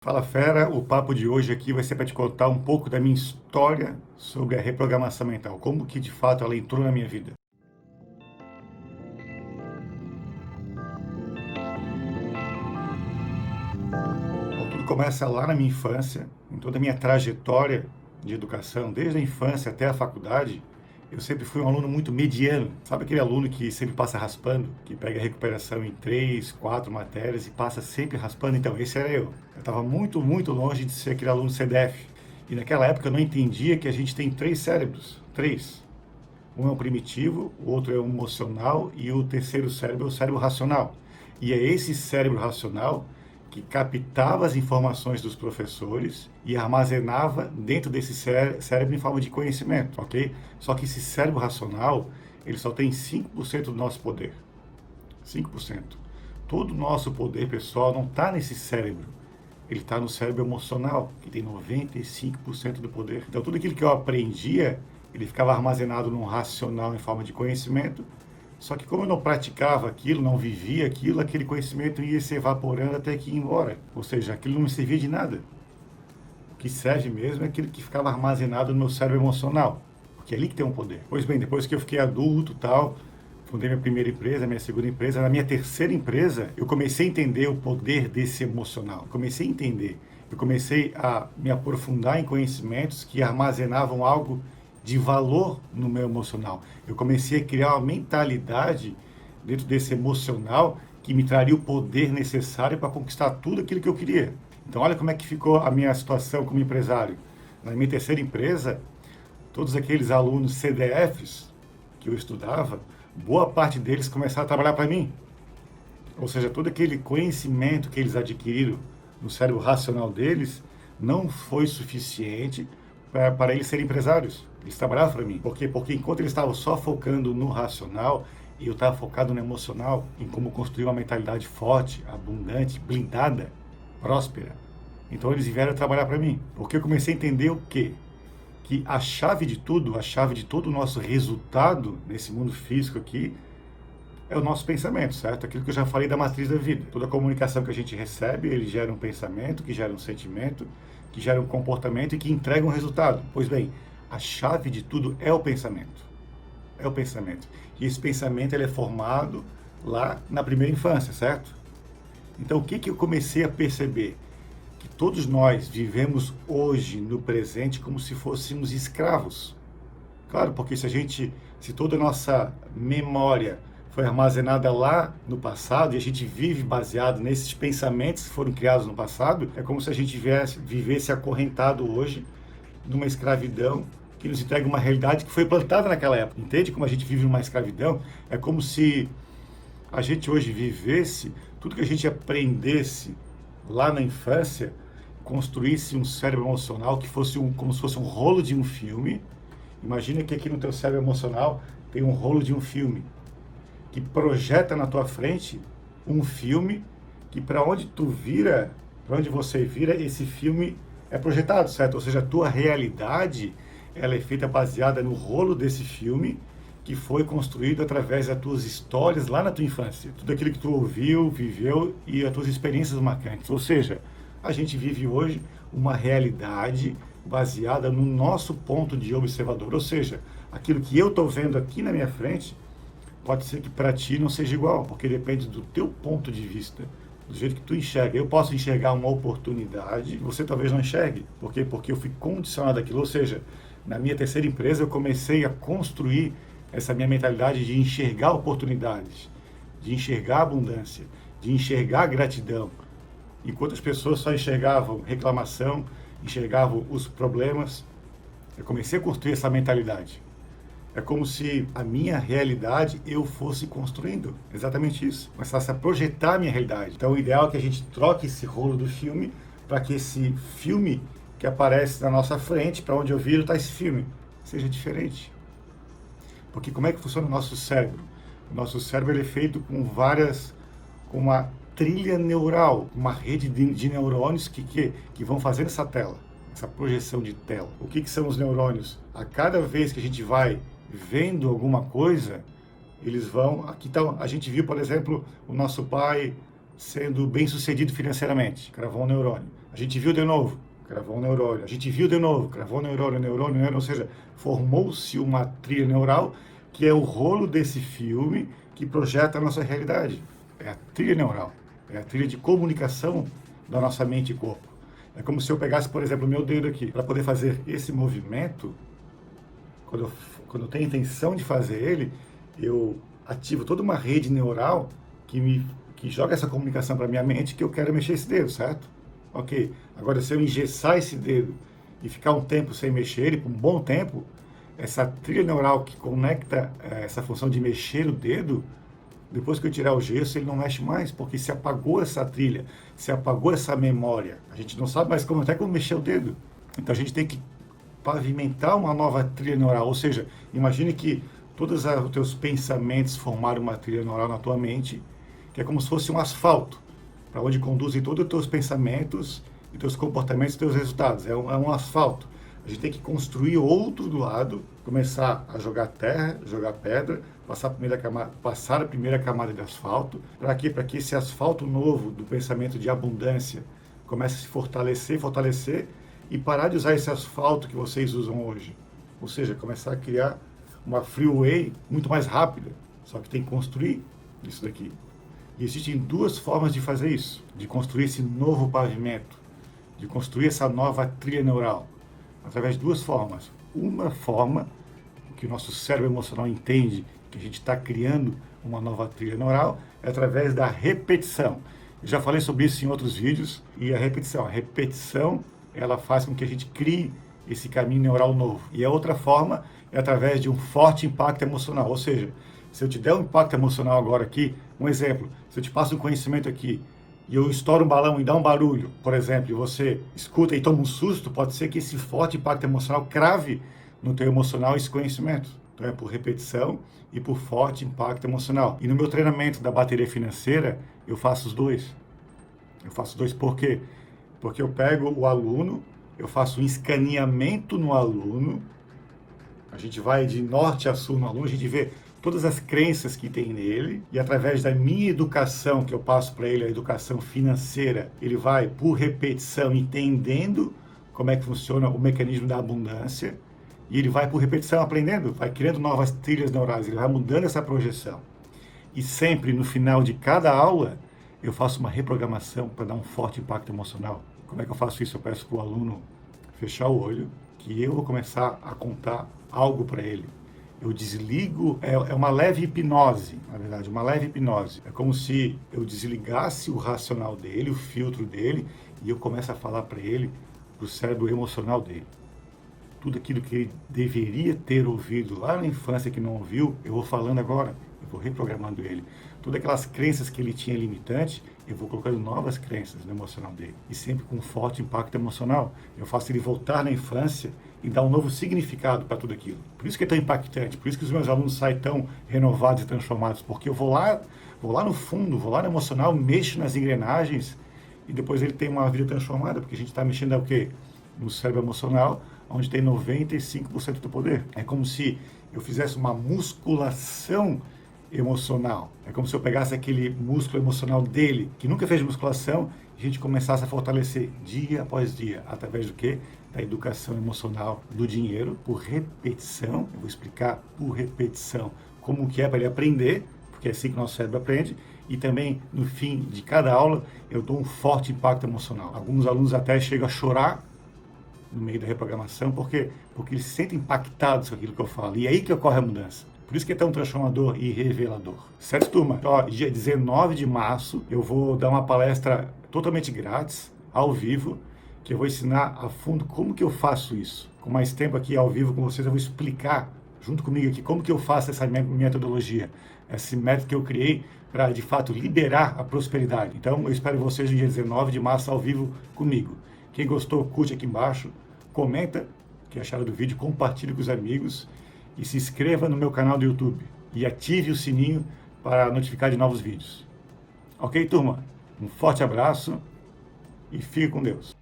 Fala fera, o papo de hoje aqui vai ser para te contar um pouco da minha história sobre a reprogramação mental, como que de fato ela entrou na minha vida. Bom, tudo começa lá na minha infância, em toda a minha trajetória de educação, desde a infância até a faculdade. Eu sempre fui um aluno muito mediano, sabe aquele aluno que sempre passa raspando, que pega a recuperação em 3, 4 matérias e passa sempre raspando? Então, esse era eu. Eu estava muito, muito longe de ser aquele aluno CDF. E naquela época eu não entendia que a gente tem três cérebros. Três. Um é o primitivo, o outro é o emocional e o terceiro cérebro é o cérebro racional. E é esse cérebro racional que captava as informações dos professores e armazenava dentro desse cérebro em forma de conhecimento, ok? Só que esse cérebro racional, ele só tem 5% do nosso poder. 5%. Todo o nosso poder pessoal não está nesse cérebro. Ele está no cérebro emocional, que tem 95% do poder. Então, tudo aquilo que eu aprendia, ele ficava armazenado num racional em forma de conhecimento. Só que como eu não praticava aquilo, não vivia aquilo, aquele conhecimento ia se evaporando até que ir embora. Ou seja, aquilo não me servia de nada. O que serve mesmo é aquilo que ficava armazenado no meu cérebro emocional, porque é ali que tem um poder. Pois bem, depois que eu fiquei adulto, tal, fundei minha primeira empresa, minha segunda empresa, na minha terceira empresa, eu comecei a entender o poder desse emocional. Eu comecei a entender. Eu comecei a me aprofundar em conhecimentos que armazenavam algo de valor no meu emocional. Eu comecei a criar uma mentalidade dentro desse emocional que me traria o poder necessário para conquistar tudo aquilo que eu queria. Então, olha como é que ficou a minha situação como empresário. Na minha terceira empresa, todos aqueles alunos CDFs que eu estudava, boa parte deles começaram a trabalhar para mim. Ou seja, todo aquele conhecimento que eles adquiriram no cérebro racional deles não foi suficiente para eles serem empresários. Eles trabalhavam para mim. Por quê? Porque enquanto eles estavam só focando no racional, e eu estava focado no emocional, em como construir uma mentalidade forte, abundante, blindada, próspera. Então eles vieram trabalhar para mim. Porque eu comecei a entender o quê? Que a chave de tudo, a chave de todo o nosso resultado nesse mundo físico aqui, é o nosso pensamento, certo? Aquilo que eu já falei da matriz da vida. Toda a comunicação que a gente recebe, ele gera um pensamento, que gera um sentimento, que gera um comportamento e que entrega um resultado. Pois bem, a chave de tudo é o pensamento. É o pensamento. E esse pensamento ele é formado lá na primeira infância, certo? Então, o que que eu comecei a perceber? Que todos nós vivemos hoje, no presente, como se fôssemos escravos. Claro, porque se toda a nossa memória foi armazenada lá no passado e a gente vive baseado nesses pensamentos que foram criados no passado, é como se a gente vivesse acorrentado hoje numa escravidão que nos entrega uma realidade que foi plantada naquela época. Entende como a gente vive numa escravidão? É como se a gente hoje vivesse tudo que a gente aprendesse lá na infância, construísse um cérebro emocional que fosse como se fosse um rolo de um filme. Imagina que aqui no teu cérebro emocional tem um rolo de um filme que projeta na tua frente um filme que para onde tu vira, para onde você vira, esse filme é projetado, certo? Ou seja, a tua realidade, ela é feita baseada no rolo desse filme que foi construído através das tuas histórias lá na tua infância. Tudo aquilo que tu ouviu, viveu e as tuas experiências marcantes. Ou seja, a gente vive hoje uma realidade baseada no nosso ponto de observador. Ou seja, aquilo que eu estou vendo aqui na minha frente pode ser que para ti não seja igual, porque depende do teu ponto de vista, do jeito que tu enxerga. Eu posso enxergar uma oportunidade, você talvez não enxergue. Por quê? Porque eu fui condicionado àquilo. Ou seja, na minha terceira empresa eu comecei a construir essa minha mentalidade de enxergar oportunidades, de enxergar abundância, de enxergar gratidão. Enquanto as pessoas só enxergavam reclamação, enxergavam os problemas, eu comecei a construir essa mentalidade. É como se a minha realidade eu fosse construindo. Exatamente isso. Começasse a projetar a minha realidade. Então o ideal é que a gente troque esse rolo do filme para que esse filme que aparece na nossa frente, para onde eu viro, está esse filme, seja diferente. Porque como é que funciona o nosso cérebro? O nosso cérebro ele é feito com uma trilha neural, uma rede de neurônios que vão fazendo essa tela, essa projeção de tela. O que são os neurônios? A cada vez que a gente vai vendo alguma coisa, eles vão... Aqui tá, a gente viu, por exemplo, o nosso pai sendo bem sucedido financeiramente, cravou um neurônio. A gente viu de novo, cravou um neurônio. A gente viu de novo, cravou um neurônio, neurônio, ou seja, formou-se uma trilha neural que é o rolo desse filme que projeta a nossa realidade. É a trilha neural, é a trilha de comunicação da nossa mente e corpo. É como se eu pegasse, por exemplo, o meu dedo aqui, para poder fazer esse movimento, quando eu tenho a intenção de fazer ele, eu ativo toda uma rede neural que joga essa comunicação para minha mente que eu quero mexer esse dedo, certo? Ok. Agora, se eu engessar esse dedo e ficar um tempo sem mexer ele, por um bom tempo, essa trilha neural que conecta essa função de mexer o dedo, depois que eu tirar o gesso, ele não mexe mais, porque se apagou essa trilha, se apagou essa memória. A gente não sabe mais até como mexer o dedo. Então a gente tem que pavimentar uma nova trilha neural. Ou seja, imagine que todos os teus pensamentos formaram uma trilha neural na tua mente, que é como se fosse um asfalto, para onde conduzem todos os teus pensamentos, e teus comportamentos e teus resultados. É um asfalto. A gente tem que construir outro do lado, começar a jogar terra, jogar pedra, passar a primeira camada de asfalto. Para quê? Para que esse asfalto novo do pensamento de abundância comece a se fortalecer e parar de usar esse asfalto que vocês usam hoje. Ou seja, começar a criar uma freeway muito mais rápida. Só que tem que construir isso daqui. E existem duas formas de fazer isso, de construir esse novo pavimento, de construir essa nova trilha neural. Através de duas formas. Uma forma, que o nosso cérebro emocional entende que a gente está criando uma nova trilha neural, é através da repetição. Eu já falei sobre isso em outros vídeos, e a repetição, ela faz com que a gente crie esse caminho neural novo. E a outra forma é através de um forte impacto emocional, ou seja, se eu te der um impacto emocional agora aqui, um exemplo, se eu te passo um conhecimento aqui, e eu estouro um balão e dá um barulho, por exemplo, e você escuta e toma um susto, pode ser que esse forte impacto emocional crave no teu emocional esse conhecimento. Então é por repetição e por forte impacto emocional. E no meu treinamento da bateria financeira, eu faço os dois. Eu faço dois por quê? Porque eu pego o aluno, eu faço um escaneamento no aluno, a gente vai de norte a sul no aluno, a gente vê todas as crenças que tem nele, e através da minha educação, que eu passo para ele, a educação financeira, ele vai, por repetição, entendendo como é que funciona o mecanismo da abundância, e ele vai, por repetição, aprendendo, vai criando novas trilhas neurais, ele vai mudando essa projeção. E sempre, no final de cada aula, eu faço uma reprogramação para dar um forte impacto emocional. Como é que eu faço isso? Eu peço para o aluno fechar o olho, que eu vou começar a contar algo para ele. Eu desligo, é uma leve hipnose, na verdade, uma leve hipnose. É como se eu desligasse o racional dele, o filtro dele, e eu começo a falar para ele, para o cérebro emocional dele. Tudo aquilo que ele deveria ter ouvido lá na infância que não ouviu, eu vou falando agora, eu vou reprogramando ele. Todas aquelas crenças que ele tinha limitante, eu vou colocando novas crenças no emocional dele. E sempre com um forte impacto emocional. Eu faço ele voltar na infância e dar um novo significado para tudo aquilo. Por isso que é tão impactante, por isso que os meus alunos saem tão renovados e transformados, porque eu vou lá no fundo, vou lá no emocional, mexo nas engrenagens e depois ele tem uma vida transformada, porque a gente está mexendo o quê? No cérebro emocional, onde tem 95% do poder. É como se eu fizesse uma musculação emocional. É como se eu pegasse aquele músculo emocional dele, que nunca fez musculação, e a gente começasse a fortalecer dia após dia, através do quê? Da educação emocional do dinheiro, por repetição. Eu vou explicar por repetição como que é para ele aprender, porque é assim que o nosso cérebro aprende, e também no fim de cada aula eu dou um forte impacto emocional. Alguns alunos até chegam a chorar no meio da reprogramação, porque eles se sentem impactados com aquilo que eu falo, e é aí que ocorre a mudança. Por isso que é tão transformador e revelador. Certo, turma? Ó, dia 19 de março eu vou dar uma palestra totalmente grátis, ao vivo, que eu vou ensinar a fundo como que eu faço isso. Com mais tempo aqui ao vivo com vocês, eu vou explicar, junto comigo aqui, como que eu faço essa metodologia, esse método que eu criei para, de fato, liberar a prosperidade. Então, eu espero vocês no dia 19 de março ao vivo comigo. Quem gostou, curte aqui embaixo, comenta o que acharam do vídeo, compartilhe com os amigos e se inscreva no meu canal do YouTube e ative o sininho para notificar de novos vídeos. Ok, turma? Um forte abraço e fique com Deus.